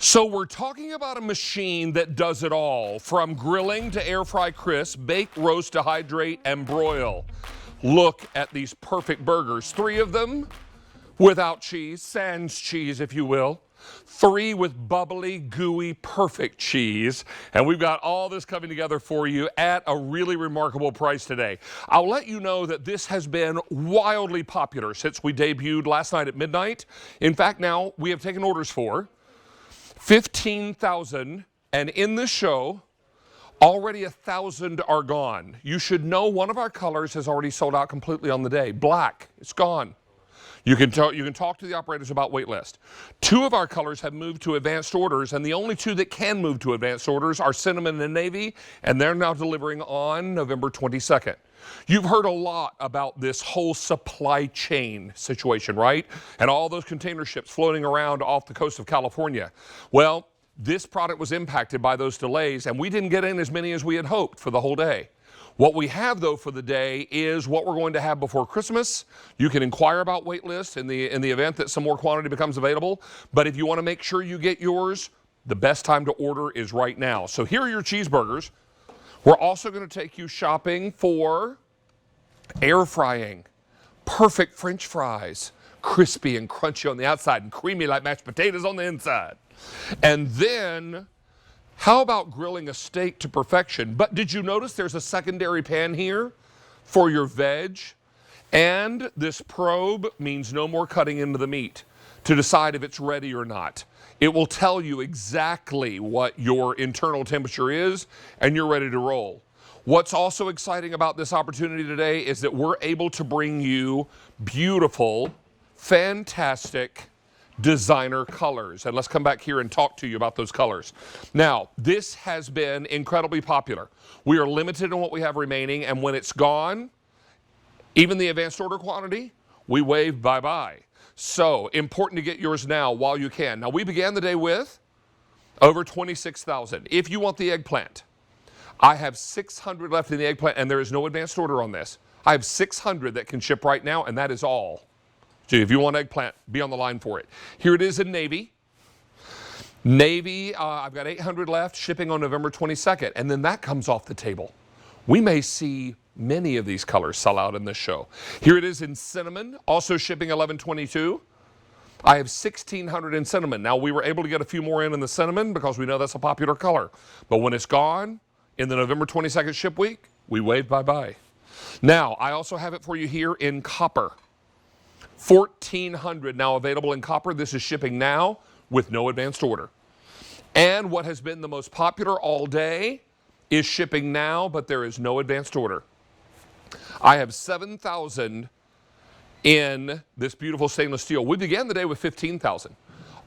So we're talking about a machine that does it all, from grilling to air fry crisp, bake, roast, dehydrate, and broil. Look at these perfect burgers. 3 of them without cheese, sans cheese if you will. 3 with bubbly, gooey, perfect cheese. And we've got all this coming together for you at a really remarkable price today. I'll let you know that this has been wildly popular since we debuted last night at midnight. In fact, now we have taken orders for 15,000, and in this show, already 1,000 are gone. You should know one of our colors has already sold out completely on the day. Black, it's gone. You can talk to the operators about wait list. 2 of our colors have moved to advanced orders, and the only 2 that can move to advanced orders are cinnamon and navy, and they're now delivering on November 22nd. You've heard a lot about this whole supply chain situation, right? And all those container ships floating around off the coast of California. Well, this product was impacted by those delays, and we didn't get in as many as we had hoped for the whole day. What we have, though, for the day is what we're going to have before Christmas. You can inquire about wait lists in the event that some more quantity becomes available. But if you want to make sure you get yours, the best time to order is right now. So here are your cheeseburgers. We're also going to take you shopping for air frying. Perfect French fries. Crispy and crunchy on the outside and creamy like mashed potatoes on the inside. And then, how about grilling a steak to perfection? But did you notice there's a secondary pan here for your veg? And this probe means no more cutting into the meat to decide if it's ready or not. It will tell you exactly what your internal temperature is, and you're ready to roll. What's also exciting about this opportunity today is that we're able to bring you beautiful, fantastic designer colors. And let's come back here and talk to you about those colors. Now, this has been incredibly popular. We are limited on what we have remaining, and when it's gone, even the advanced order quantity, we wave bye-bye. So, important to get yours now while you can. Now, we began the day with over 26,000. If you want the eggplant, I have 600 left in the eggplant, and there is no advanced order on this. I have 600 that can ship right now, and that is all. So if you want eggplant, be on the line for it. Here it is in navy. Navy, I've got 800 left, shipping on November 22nd, and then that comes off the table. We may see many of these colors sell out in this show. Here it is in cinnamon, also shipping 11/22. I have 1,600 in cinnamon. Now, we were able to get a few more in the cinnamon because we know that's a popular color. But when it's gone in the November 22nd ship week, we wave bye-bye. Now, I also have it for you here in copper. 1,400 now available in copper. This is shipping now with no advanced order. And what has been the most popular all day is shipping now, but there is no advanced order. I have 7,000 in this beautiful stainless steel. We began the day with 15,000.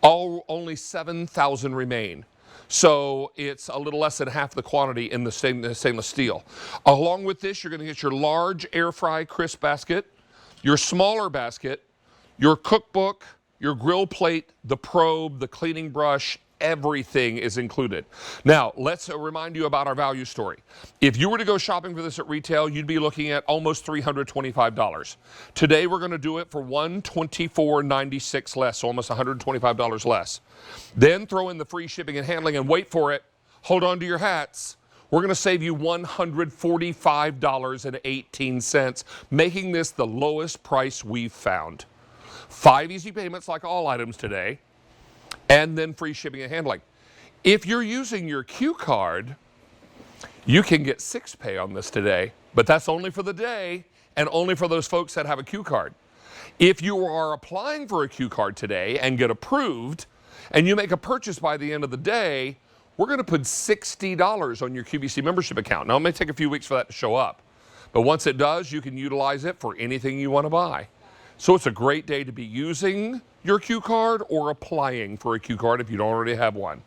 Only 7,000 remain. So it's a little less than half the quantity in the stainless steel. Along with this, you're going to get your large air fry crisp basket, your smaller basket, your cookbook, your grill plate, the probe, the cleaning brush, everything is included. Now, let's remind you about our value story. If you were to go shopping for this at retail, you'd be looking at almost $325. Today, we're going to do it for $124.96 less, so almost $125 less. Then throw in the free shipping and handling, and wait for it. Hold on to your hats. We're going to save you $145.18, making this the lowest price we've found. 5 easy payments like all items today, and then free shipping and handling. If you're using your Q card, you can get 6 pay on this today, but that's only for the day and only for those folks that have a Q card. If you are applying for a Q card today and get approved, and you make a purchase by the end of the day, we're going to put $60 on your QVC membership account. Now, it may take a few weeks for that to show up, but once it does, you can utilize it for anything you want to buy. So it's a great day to be using your Q card or applying for a Q card if you don't already have one.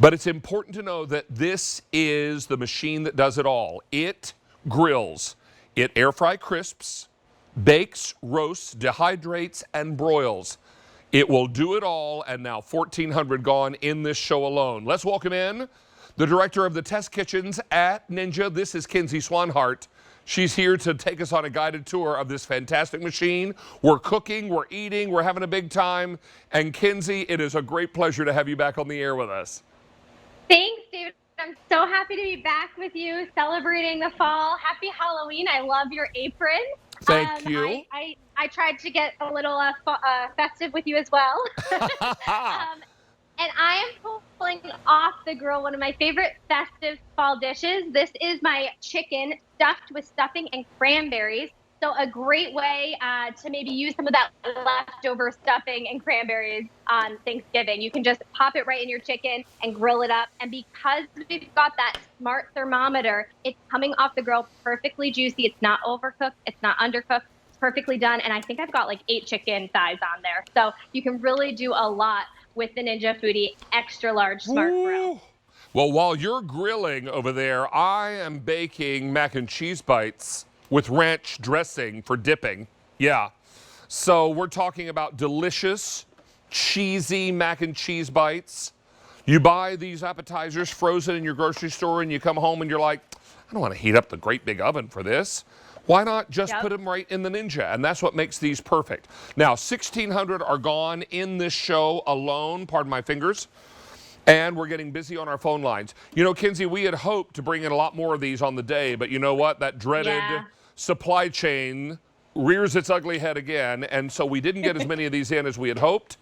But it's important to know that this is the machine that does it all. It grills, it air fry crisps, bakes, roasts, dehydrates, and broils. It will do it all, and now 1,400 gone in this show alone. Let's welcome in the director of the test kitchens at Ninja. This is Kinsey Swanhart. She's here to take us on a guided tour of this fantastic machine. We're cooking, we're eating, we're having a big time. And Kinsey, it is a great pleasure to have you back on the air with us. Thanks, David. I'm so happy to be back with you, celebrating the fall. Happy Halloween. I love your apron. Thank you. I tried to get a little festive with you as well. And I am pulling off the grill one of my favorite festive fall dishes. This is my chicken stuffed with stuffing and cranberries. So a great way to maybe use some of that leftover stuffing and cranberries on Thanksgiving. You can just pop it right in your chicken and grill it up. And because we've got that smart thermometer, it's coming off the grill perfectly juicy. It's not overcooked. It's not undercooked. It's perfectly done. And I think I've got like 8 chicken thighs on there. So you can really do a lot with the Ninja Foodi extra large smart grill. Well, while you're grilling over there, I am baking mac and cheese bites with ranch dressing for dipping. Yeah. So we're talking about delicious, cheesy mac and cheese bites. You buy these appetizers frozen in your grocery store and you come home and you're like, I don't want to heat up the great big oven for this. Why not just put them right in the Ninja? And that's what makes these perfect. Now, 1,600 are gone in this show alone, pardon my fingers. And we're getting busy on our phone lines. You know, Kinsey, we had hoped to bring in a lot more of these on the day, but you know what? That dreaded supply chain rears its ugly head again, and so we didn't get as many of these in as we had hoped.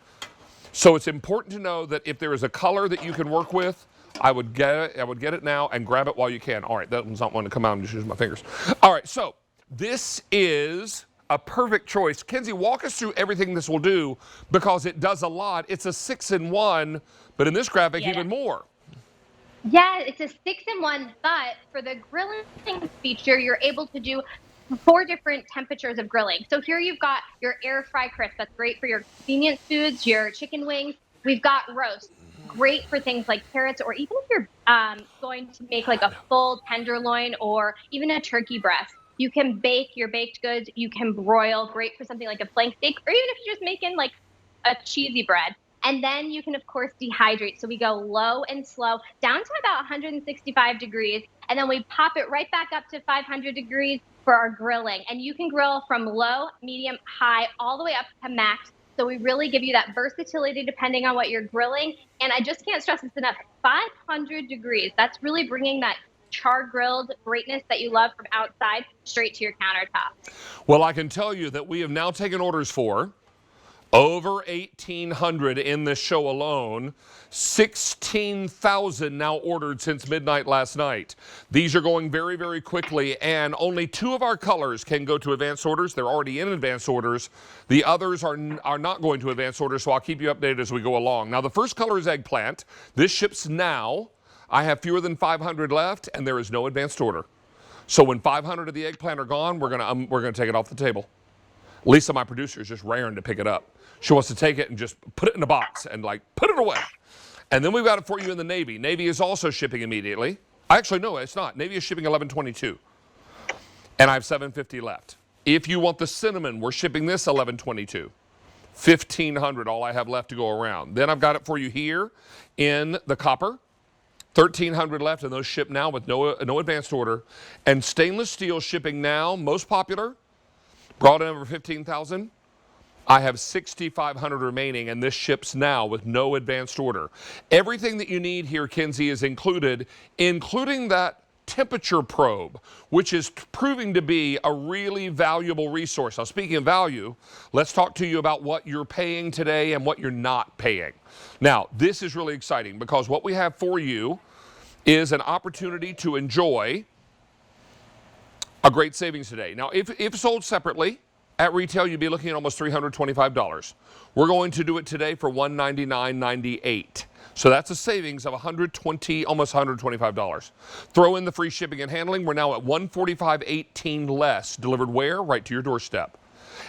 So it's important to know that if there is a color that you can work with, I would get it. I would get it now and grab it while you can. All right, that one's not one to come out and just use my fingers. All right, so this is a perfect choice. Kinsey, walk us through everything this will do because it does a lot. It's a 6-in-1, but in this graphic, even more. Yeah, it's a 6-in-1, but for the grilling feature, you're able to do 4 different temperatures of grilling. So here you've got your air fry crisp. That's great for your convenience foods, your chicken wings. We've got roast. Great for things like carrots, or even if you're going to make like a full tenderloin or even a turkey breast. You can bake your baked goods. You can broil. Great for something like a flank steak, or even if you're just making like a cheesy bread. And then you can, of course, dehydrate. So we go low and slow down to about 165 degrees. And then we pop it right back up to 500 degrees for our grilling. And you can grill from low, medium, high, all the way up to max. So we really give you that versatility depending on what you're grilling. And I just can't stress this enough, 500 degrees. That's really bringing that char grilled greatness that you love from outside straight to your countertop. Well, I can tell you that we have now taken orders for over 1,800 in this show alone. 16,000 now ordered since midnight last night. These are going very, very quickly, and only 2 of our colors can go to advanced orders. They're already in advanced orders. The others are not going to advanced orders, so I'll keep you updated as we go along. Now, the first color is Eggplant. This ships now. I have fewer than 500 left, and there is no advanced order. So when 500 of the Eggplant are gone, we're gonna take it off the table. Lisa, my producer, is just raring to pick it up. She wants to take it and just put it in a box and like put it away. And then we've got it for you in the Navy. Navy is also shipping immediately. Actually, no, it's not. Navy is shipping 11/22. And I have 750 left. If you want the cinnamon, we're shipping this 11/22. 1,500, all I have left to go around. Then I've got it for you here in the copper. 1,300 left, and those ship now with no advanced order. And stainless steel shipping now, most popular, brought in over 15,000. I have 6,500 remaining, and this ships now with no advanced order. Everything that you need here, Kinsey, is included, including that temperature probe, which is proving to be a really valuable resource. Now, speaking of value, let's talk to you about what you're paying today and what you're not paying. Now, this is really exciting because what we have for you is an opportunity to enjoy a great savings today. Now, if sold separately, at retail, you'd be looking at almost $325. We're going to do it today for $199.98. So that's a savings of almost $125. Throw in the free shipping and handling. We're now at $145.18 less. Delivered where? Right to your doorstep.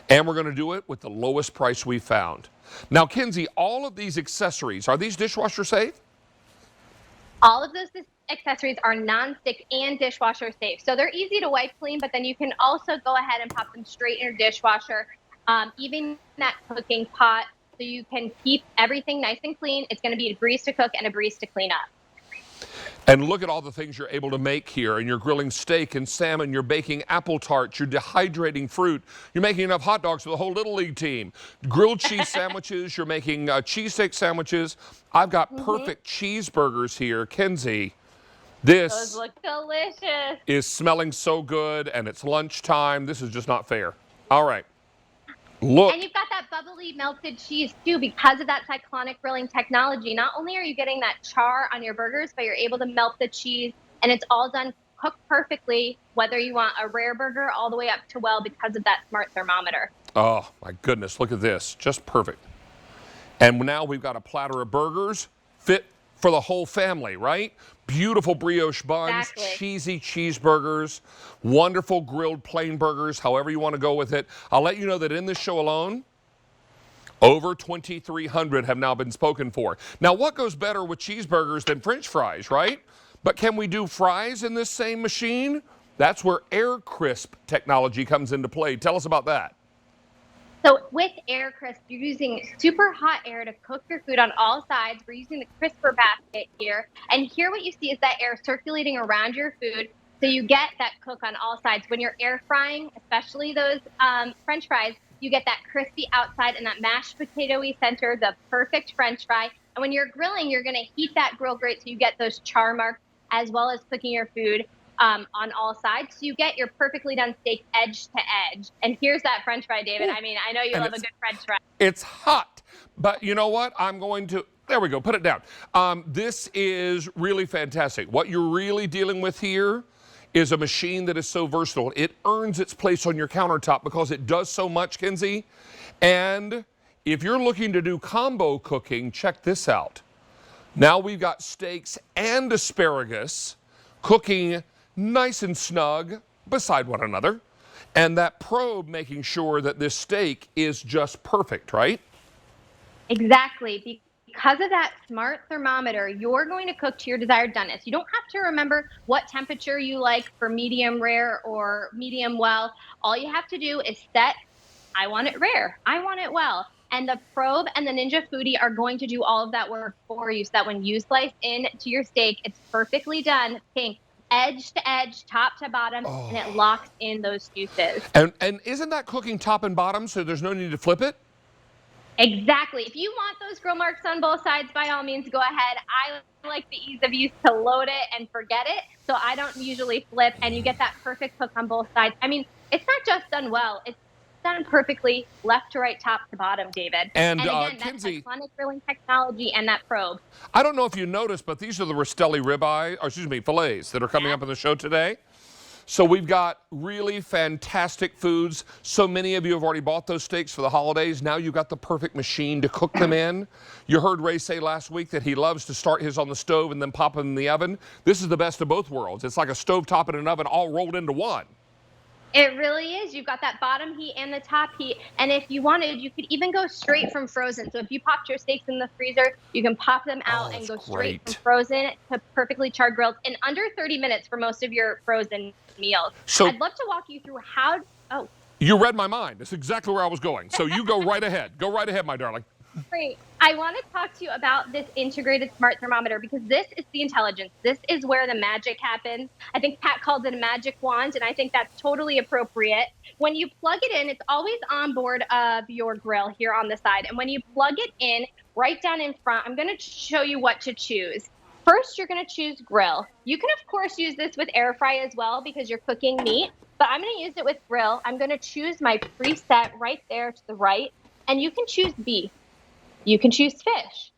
And we're going to do it with the lowest price we found. Now, Kinsey, all of these accessories, are these dishwasher safe? All of those accessories are non-stick and dishwasher safe. So they're easy to wipe clean, but then you can also go ahead and pop them straight in your dishwasher, even that cooking pot, so you can keep everything nice and clean. It's going to be a breeze to cook and a breeze to clean up. And look at all the things you're able to make here. And you're grilling steak and salmon. You're baking apple tarts. You're dehydrating fruit. You're making enough hot dogs for the whole Little League team. Grilled cheese sandwiches. You're making cheesesteak sandwiches. I've got perfect cheeseburgers here. Kenzie, Those this look delicious. is smelling so good, and it's lunchtime. This is just not fair. All right. Look. And you've got that bubbly melted cheese too because of that cyclonic grilling technology. Not only are you getting that char on your burgers, but you're able to melt the cheese, and it's all done cooked perfectly, whether you want a rare burger all the way up to well because of that smart thermometer. Oh, my goodness. Look at this. Just perfect. And now we've got a platter of burgers fit for the whole family, right? Beautiful brioche buns, Exactly. cheesy cheeseburgers, wonderful grilled plain burgers, however you want to go with it. I'll let you know that in this show alone, over 2,300 have now been spoken for. Now, what goes better with cheeseburgers than French fries, right? But can we do fries in this same machine? That's where air crisp technology comes into play. Tell us about that. So with air crisp, you're using super hot air to cook your food on all sides. We're using the crisper basket here. And here what you see is that air circulating around your food. So you get that cook on all sides. When you're air frying, especially those French fries, you get that crispy outside and that mashed potato-y center, the perfect French fry. And when you're grilling, you're going to heat that grill grate so you get those char marks as well as cooking your food on all sides. So you get your perfectly done steak edge to edge. And here's that French fry, David. I mean, I know you love a good French fry. It's hot, but you know what? I'm going to, there we go, put it down. This is really fantastic. What you're really dealing with here is a machine that is so versatile. It earns its place on your countertop because it does so much, Kenzie. And if you're looking to do combo cooking, check this out. Now we've got steaks and asparagus cooking nice and snug beside one another. And that probe making sure that this steak is just perfect, right? Exactly. Because of that smart thermometer, you're going to cook to your desired doneness. You don't have to remember what temperature you like for medium rare or medium well. All you have to do is set, I want it rare, I want it well. And the probe and the Ninja Foodi are going to do all of that work for you so that when you slice into your steak, it's perfectly done, pink, edge to edge, top to bottom, and it locks in those juices. And isn't that cooking top and bottom so there's no need to flip it? Exactly. If you want those grill marks on both sides, by all means, go ahead. I like the ease of use to load it and forget it, so I don't usually flip, and you get that perfect cook on both sides. I mean, it's not just done well. It's done perfectly left to right, top to bottom, David. And again, Kenzie, that iconic grilling technology and that probe. I don't know if you noticed, but these are the Rastelli ribeye, or excuse me, fillets that are coming up in the show today. So we've got really fantastic foods. So many of you have already bought those steaks for the holidays. Now you've got the perfect machine to cook them in. You heard Ray say last week that he loves to start his on the stove and then pop them in the oven. This is the best of both worlds. It's like a stovetop and an oven all rolled into one. It really is. You've got that bottom heat and the top heat. And if you wanted, you could even go straight from frozen. So if you popped your steaks in the freezer, you can pop them out and go straight from frozen to perfectly charred grills in under 30 minutes for most of your frozen meals. So I'd love to walk you through how. Oh, you read my mind. That's exactly where I was going. So you go right ahead. Go right ahead, my darling. Great. I want to talk to you about this integrated smart thermometer because this is the intelligence. This is where the magic happens. I think Pat called it a magic wand, and I think that's totally appropriate. When you plug it in, it's always on board of your grill here on the side. And when you plug it in, right down in front, I'm going to show you what to choose. First, you're going to choose grill. You can, of course, use this with air fry as well because you're cooking meat, but I'm going to use it with grill. I'm going to choose my preset right there to the right, and you can choose beef. You can choose fish,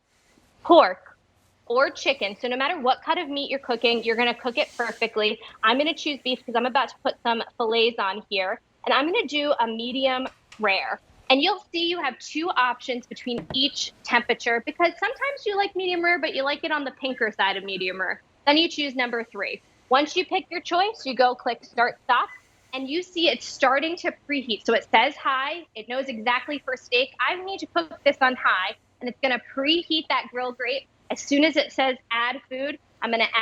pork, or chicken. So no matter what cut of meat you're cooking, you're going to cook it perfectly. I'm going to choose beef because I'm about to put some fillets on here, and I'm going to do a medium rare. And you'll see you have two options between each temperature because sometimes you like medium rare, but you like it on the pinker side of medium rare. Then you choose number 3. Once you pick your choice, you go click start stop, and you see it's starting to preheat. So it says high. It knows exactly for steak. I need to cook this on high, and it's going to preheat that grill grate. As soon as it says add food, I'm going to add